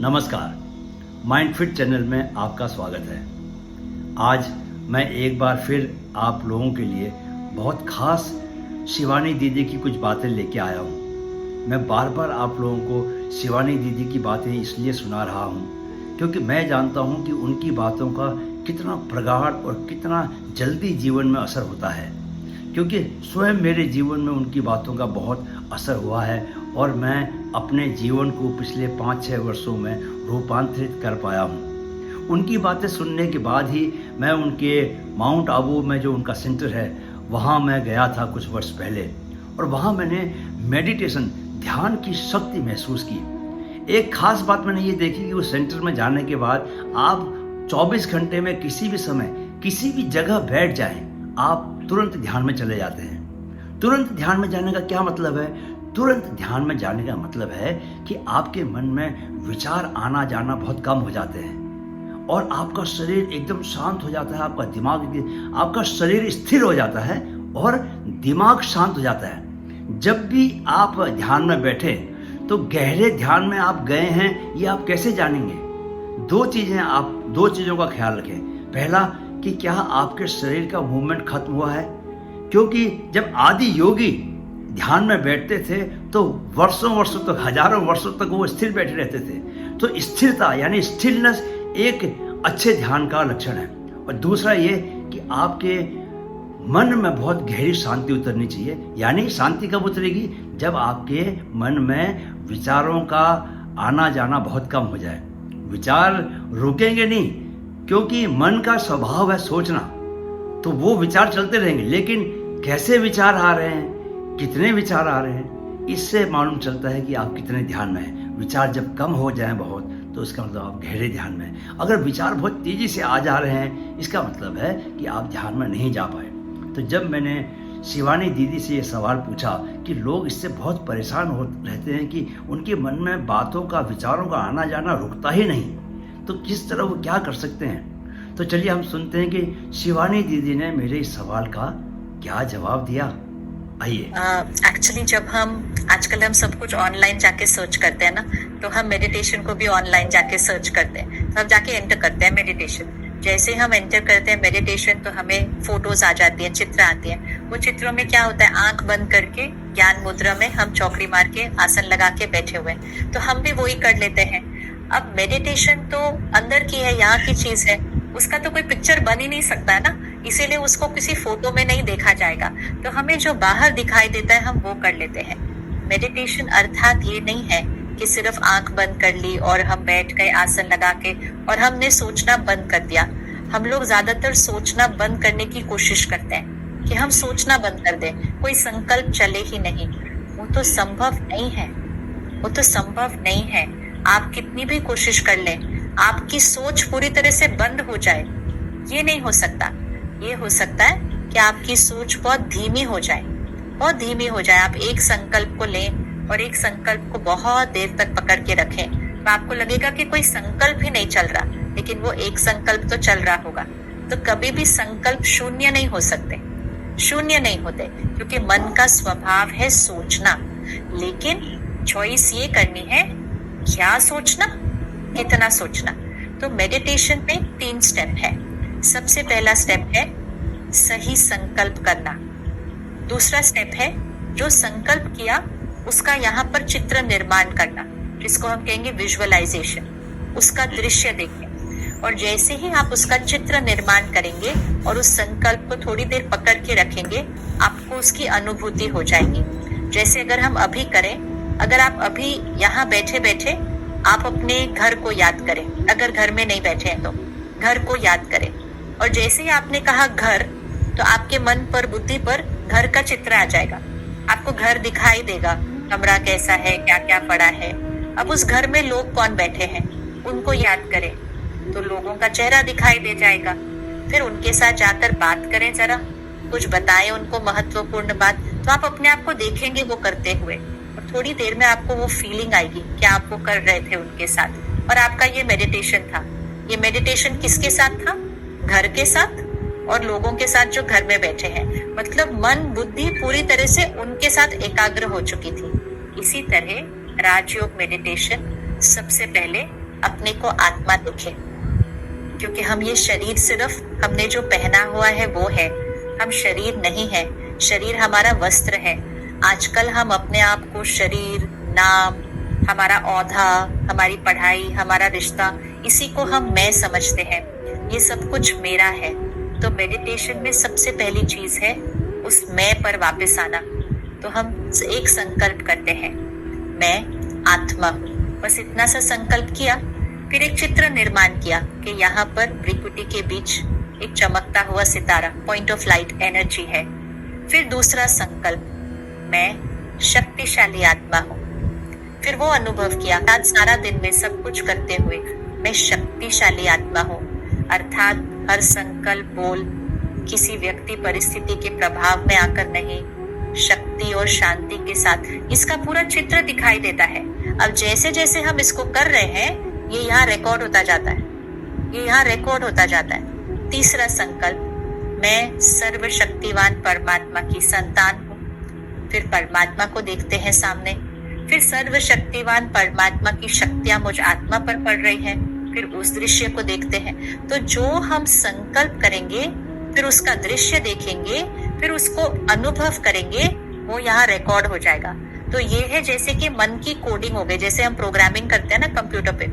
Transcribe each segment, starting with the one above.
नमस्कार, mind fit channel में आपका स्वागत है। आज मैं एक बार फिर आप लोगों के लिए बहुत खास शिवानी दीदी की कुछ बातें लेके आया हूँ। मैं बार बार आप लोगों को शिवानी दीदी की बातें इसलिए सुना रहा हूँ क्योंकि मैं जानता हूँ कि उनकी बातों का कितना प्रगाढ़ और कितना जल्दी जीवन में असर होता है, क्योंकि स्वयं मेरे जीवन में उनकी बातों का बहुत असर हुआ है और मैं अपने जीवन को पिछले 5-6 वर्षों में रूपांतरित कर पाया हूँ। उनकी बातें सुनने के बाद ही मैं उनके माउंट आबू में जो उनका सेंटर है वहाँ मैं गया था कुछ वर्ष पहले, और वहाँ मैंने मेडिटेशन ध्यान की शक्ति महसूस की। एक खास बात मैंने ये देखी कि उस सेंटर में जाने के बाद आप 24 घंटे में किसी भी समय किसी भी जगह बैठ जाएं, आप तुरंत ध्यान में चले जाते हैं। तुरंत ध्यान में जाने का क्या मतलब है? तुरंत ध्यान में जाने का मतलब है कि आपके मन में विचार आना जाना बहुत कम हो जाते हैं और आपका शरीर एकदम शांत हो जाता है, आपका शरीर स्थिर हो जाता है और दिमाग शांत हो जाता है। जब भी आप ध्यान में बैठे तो गहरे ध्यान में आप गए हैं ये आप कैसे जानेंगे? दो चीज़ों का ख्याल रखें। पहला कि क्या आपके शरीर का मूवमेंट खत्म हुआ है, क्योंकि जब आदि योगी ध्यान में बैठते थे तो वर्षों तक, हजारों वर्षों तक वो स्थिर बैठे रहते थे। तो स्थिरता यानी स्टिलनेस एक अच्छे ध्यान का लक्षण है। और दूसरा ये कि आपके मन में बहुत गहरी शांति उतरनी चाहिए। यानी शांति कब उतरेगी? जब आपके मन में विचारों का आना जाना बहुत कम हो जाए। विचार रुकेंगे नहीं, क्योंकि मन का स्वभाव है सोचना, तो वो विचार चलते रहेंगे। लेकिन कैसे विचार आ रहे हैं, कितने विचार आ रहे हैं, इससे मालूम चलता है कि आप कितने ध्यान में हैं। विचार जब कम हो जाएं बहुत, तो इसका मतलब आप गहरे ध्यान में हैं। अगर विचार बहुत तेजी से आ जा रहे हैं, इसका मतलब है कि आप ध्यान में नहीं जा पाए। तो जब मैंने शिवानी दीदी से ये सवाल पूछा कि लोग इससे बहुत परेशान हो रहते हैं कि उनके मन में बातों का, विचारों का आना जाना रुकता ही नहीं, तो किस तरह वो क्या कर सकते हैं। तो चलिए हम सुनते हैं कि शिवानी दीदी ने मेरे इस सवाल का क्या जवाब दिया। आइए। एक्चुअली जब आजकल हम सब कुछ ऑनलाइन जाके सर्च करते हैं ना, तो हम मेडिटेशन को भी ऑनलाइन जाके सर्च करते हैं। तो हम जाके एंटर करते हैं मेडिटेशन। जैसे हम एंटर करते हैं मेडिटेशन तो हमें फोटोज आ जाती हैं, चित्र आती हैं। वो चित्रों में क्या होता है, आंख बंद करके ज्ञान मुद्रा में हम चौकड़ी मार के आसन लगा के बैठे हुए हैं, तो हम भी वही कर लेते हैं। अब मेडिटेशन तो अंदर की है, यहाँ की चीज है, उसका तो कोई पिक्चर बन ही नहीं सकता है ना, इसीलिए उसको किसी फोटो में नहीं देखा जाएगा। तो हमें जो बाहर दिखाई देता है हम वो कर लेते हैं। मेडिटेशन अर्थात ये नहीं है कि सिर्फ आंख बंद कर ली और हम बैठ गए आसन लगा के और हमने सोचना बंद कर दिया। हम लोग ज्यादातर सोचना बंद करने की कोशिश करते हैं कि हम सोचना बंद कर दें, कोई संकल्प चले ही नहीं। वो तो संभव नहीं है, वो तो संभव नहीं है। आप कितनी भी कोशिश कर लें, आपकी सोच पूरी तरह से बंद हो जाए, ये नहीं हो सकता। ये हो सकता है कि आपकी सोच बहुत धीमी हो जाए, बहुत धीमी हो जाए। आप एक संकल्प को लें और एक संकल्प को बहुत देर तक पकड़ के रखें, तो आपको लगेगा कि कोई संकल्प ही नहीं चल रहा, लेकिन वो एक संकल्प तो चल रहा होगा। तो कभी भी संकल्प शून्य नहीं हो सकते, शून्य नहीं होते, क्योंकि मन का स्वभाव है सोचना। लेकिन चॉइस ये करनी है, क्या सोचना, कितना सोचना। तो मेडिटेशन में 3 स्टेप है। सबसे पहला स्टेप है सही संकल्प करना। दूसरा स्टेप है जो संकल्प किया उसका यहाँ पर चित्र निर्माण करना, जिसको हम कहेंगे विजुअलाइजेशन, उसका दृश्य देखें। और जैसे ही आप उसका चित्र निर्माण करेंगे और उस संकल्प को थोड़ी देर पकड़ के रखेंगे, आपको उसकी अनुभूति हो जाएगी। जैसे अगर हम अभी करें, अगर आप अभी यहाँ बैठे बैठे आप अपने घर को याद करें, अगर घर में नहीं बैठे हैं तो घर को याद करें, और जैसे ही आपने कहा घर, तो आपके मन पर, बुद्धि पर घर का चित्र आ जाएगा। आपको घर दिखाई देगा, कमरा कैसा है, क्या क्या पड़ा है। अब उस घर में लोग कौन बैठे हैं उनको याद करें, तो लोगों का चेहरा दिखाई दे जाएगा। फिर उनके साथ जाकर बात करें, जरा कुछ बताएं उनको महत्वपूर्ण बात, तो आप अपने आप को देखेंगे वो करते हुए, और थोड़ी देर में आपको वो फीलिंग आएगी कि आप वो कर रहे थे उनके साथ, और आपका ये मेडिटेशन था। ये मेडिटेशन किसके साथ था? घर के साथ और लोगों के साथ जो घर में बैठे हैं। मतलब मन बुद्धि पूरी तरह से उनके साथ एकाग्र हो चुकी थी। इसी तरह राजयोग मेडिटेशन सबसे पहले अपने को आत्मा देखें, क्योंकि हम ये शरीर सिर्फ हमने जो पहना हुआ है वो है, हम शरीर नहीं है। शरीर हमारा वस्त्र है। आजकल हम अपने आप को शरीर, नाम, हमारा औहदा, हमारी पढ़ाई, हमारा रिश्ता, इसी को हम मैं समझते हैं। ये सब कुछ मेरा है। तो मेडिटेशन में सबसे पहली चीज है उस मैं पर वापस आना। तो हम एक संकल्प करते हैं, मैं आत्मा हूँ। बस इतना सा संकल्प किया, फिर एक चित्र निर्माण किया कि यहाँ पर भ्रिकुटी के बीच एक चमकता हुआ सितारा, पॉइंट ऑफ लाइट एनर्जी है। फिर दूसरा संकल्प, मैं शक्तिशाली आत्मा हूँ। फिर वो अनुभव किया, आज सारा दिन में सब कुछ करते हुए मैं शक्तिशाली आत्मा हूँ। अर्थात हर संकल्प बोल किसी व्यक्ति परिस्थिति के प्रभाव में आकर नहीं, शक्ति और शांति के साथ इसका पूरा चित्र दिखाई देता है। अब जैसे जैसे हम इसको कर रहे हैं, ये यहाँ रिकॉर्ड होता जाता है, ये यहाँ रिकॉर्ड होता जाता है। तीसरा संकल्प, मैं सर्वशक्तिवान परमात्मा की संतान हूँ। फिर परमात्मा को देखते हैं सामने, फिर सर्वशक्तिवान परमात्मा की शक्तियां मुझ आत्मा पर पड़ रही हैं, फिर उस दृश्य को देखते हैं। तो जो हम संकल्प करेंगे, फिर उसका दृश्य देखेंगे, फिर उसको अनुभव करेंगे, वो यहाँ रिकॉर्ड हो जाएगा। तो ये है जैसे कि मन की कोडिंग हो गई, जैसे हम प्रोग्रामिंग करते हैं ना कंप्यूटर पे।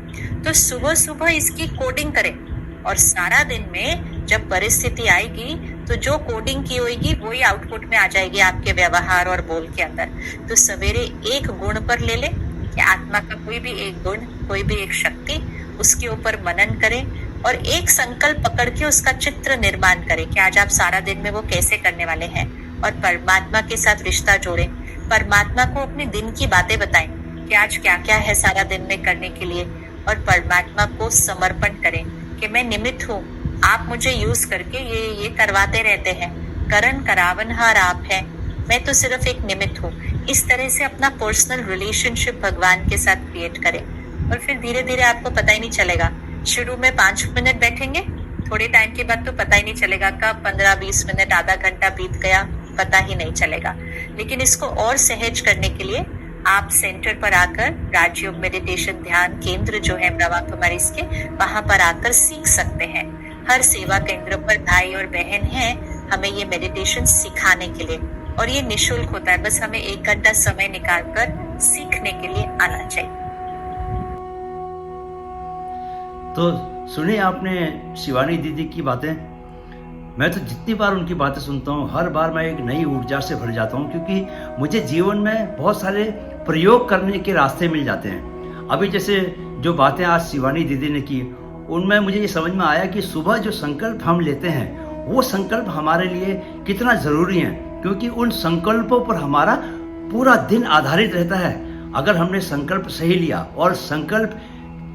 तो सुबह सुबह इसकी कोडिंग करें, और सारा दिन में जब परिस्थिति आएगी तो जो कोडिंग की होगी वही आउटपुट में आ जाएगी आपके व्यवहार और बोल के अंदर। तो सवेरे एक गुण पर ले ले कि आत्मा का कोई भी एक गुण, कोई भी एक शक्ति, उसके ऊपर मनन करें और एक संकल्प पकड़ के उसका चित्र निर्माण करें कि आज आप सारा दिन में वो कैसे करने वाले हैं, और परमात्मा के साथ रिश्ता जोड़ें। परमात्मा को अपने दिन की बातें बताएं कि आज क्या क्या है सारा दिन में करने के लिए, और परमात्मा को समर्पण करें कि मैं निमित्त हूँ, आप मुझे यूज करके ये करवाते रहते हैं, करण करावनहार आप हैं, मैं तो सिर्फ एक निमित्त हूँ। इस तरह से अपना पर्सनल रिलेशनशिप भगवान के साथ क्रिएट करें, और फिर धीरे धीरे आपको पता ही नहीं चलेगा। शुरू में 5 मिनट बैठेंगे, थोड़े टाइम के बाद तो पता ही नहीं चलेगा कब 15-20 मिनट, आधा घंटा बीत गया, पता ही नहीं चलेगा। लेकिन इसको और सहज करने के लिए आप सेंटर पर आकर राजयोग मेडिटेशन ध्यान केंद्र जो है ब्रह्मा कुमारी के, वहां पर आकर सीख सकते हैं। हर सेवा केंद्र पर भाई और बहन हैं हमें ये मेडिटेशन सिखाने के लिए, और ये निशुल्क होता है। बस हमें 1 घंटा समय निकालकर सीखने के लिए आना चाहिए। तो सुनिए आपने शिवानी दीदी की बातें। मैं तो जितनी बार उनकी बातें सुनता हूँ, हर बार मैं एक नई ऊर्जा से भर जाता हूँ, क्योंकि मुझे जीवन में बहुत सारे प्रयोग करने के रास्ते मिल जाते हैं। अभी जैसे जो बातें आज शिवानी दीदी ने की, उनमें मुझे ये समझ में आया कि सुबह जो संकल्प हम लेते हैं, वो संकल्प हमारे लिए कितना ज़रूरी है, क्योंकि उन संकल्पों पर हमारा पूरा दिन आधारित रहता है। अगर हमने संकल्प सही लिया, और संकल्प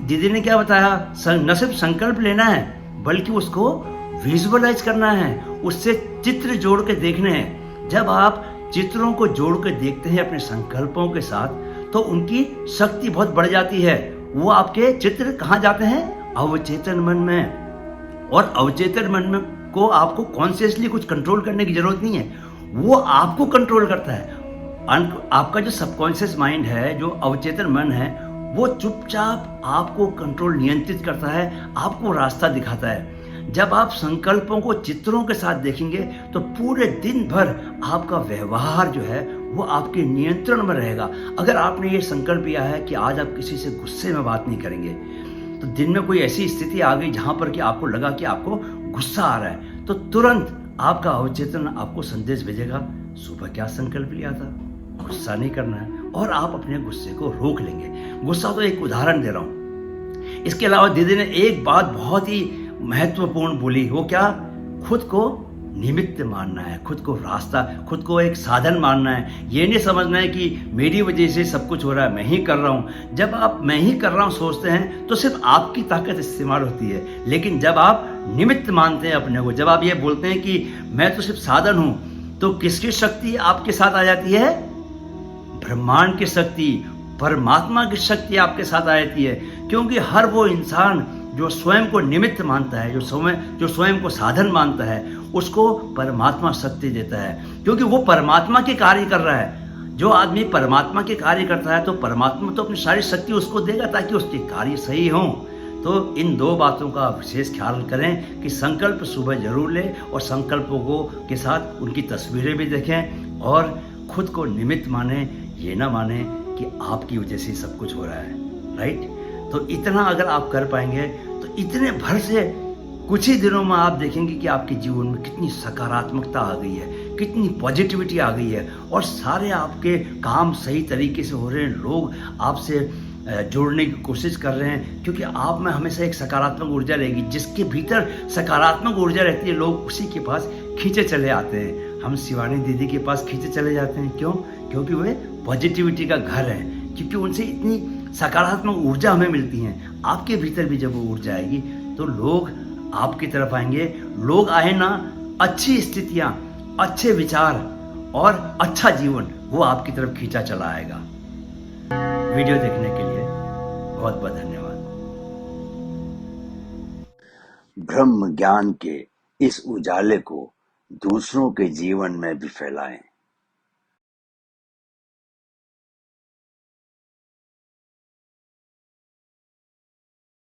दीदी ने क्या बताया, न सिर्फ संकल्प लेना है बल्कि उसको विजुअलाइज करना है, उससे चित्र जोड़ के देखने हैं। जब आप चित्रों को जोड़ के देखते हैं अपने संकल्पों के साथ, तो उनकी शक्ति बहुत बढ़ जाती है। वो आपके चित्र कहाँ जाते हैं? अवचेतन मन में। और अवचेतन मन में को आपको कॉन्शियसली कुछ कंट्रोल करने की जरूरत नहीं है, वो आपको कंट्रोल करता है। आपका जो सबकॉन्शियस माइंड है, जो अवचेतन मन है, वो चुपचाप आपको कंट्रोल, नियंत्रित करता है, आपको रास्ता दिखाता है। जब आप संकल्पों को चित्रों के साथ देखेंगे तो पूरे दिन भर आपका व्यवहार जो है वो आपके नियंत्रण में रहेगा। अगर आपने ये संकल्प लिया है कि आज आप किसी से गुस्से में बात नहीं करेंगे, तो दिन में कोई ऐसी स्थिति आ गई जहां पर कि आपको लगा कि आपको गुस्सा आ रहा है, तो तुरंत आपका अवचेतन आपको संदेश भेजेगा, सुबह क्या संकल्प लिया था, गुस्सा नहीं करना है, और आप अपने गुस्से को रोक लेंगे। गुस्सा तो एक उदाहरण दे रहा हूं। इसके अलावा दीदी ने एक बात बहुत ही महत्वपूर्ण बोली, वो क्या? खुद को निमित्त मानना है, खुद को रास्ता, खुद को एक साधन मानना है। ये नहीं समझना है कि मेरी वजह से सब कुछ हो रहा है, मैं ही कर रहा हूँ। जब आप मैं ही कर रहा हूँ सोचते हैं तो सिर्फ आपकी ताकत इस्तेमाल होती है, लेकिन जब आप निमित्त मानते हैं अपने को, जब आप ये बोलते हैं कि मैं तो सिर्फ साधन हूँ, तो किसकी शक्ति आपके साथ आ जाती है? ब्रह्मांड की शक्ति, परमात्मा की शक्ति आपके साथ आ जाती है। क्योंकि हर वो इंसान जो स्वयं को निमित्त मानता है, जो स्वयं को साधन मानता है, उसको परमात्मा शक्ति देता है, क्योंकि वो परमात्मा के कार्य कर रहा है। जो आदमी परमात्मा के कार्य करता है, तो परमात्मा तो अपनी सारी शक्ति उसको देगा ताकि उसके कार्य सही हों। तो इन दो बातों का विशेष ख्याल करें कि संकल्प सुबह जरूर लें और संकल्पों को के साथ उनकी तस्वीरें भी देखें और खुद को निमित्त माने, ये ना माने कि आपकी वजह से सब कुछ हो रहा है, राइट। तो इतना अगर आप कर पाएंगे तो इतने भर से कुछ ही दिनों में आप देखेंगे कि आपके जीवन में कितनी सकारात्मकता आ गई है, कितनी पॉजिटिविटी आ गई है और सारे आपके काम सही तरीके से हो रहे हैं। लोग आपसे जोड़ने की कोशिश कर रहे हैं क्योंकि आप में हमेशा एक सकारात्मक ऊर्जा रहेगी। जिसके भीतर सकारात्मक ऊर्जा रहती है लोग उसी के पास खींचे चले आते हैं। हम शिवानी दीदी के पास खींचे चले जाते हैं, क्यों? क्योंकि वे पॉजिटिविटी का घर है, क्योंकि उनसे इतनी सकारात्मक ऊर्जा हमें मिलती है। आपके भीतर भी जब वो ऊर्जा आएगी तो लोग आपकी तरफ आएंगे। लोग आए ना, अच्छी स्थितियां, अच्छे विचार और अच्छा जीवन वो आपकी तरफ खींचा चला आएगा। वीडियो देखने के लिए बहुत बहुत धन्यवाद। ब्रह्म ज्ञान के इस उजाले को दूसरों के जीवन में भी फैलाएं।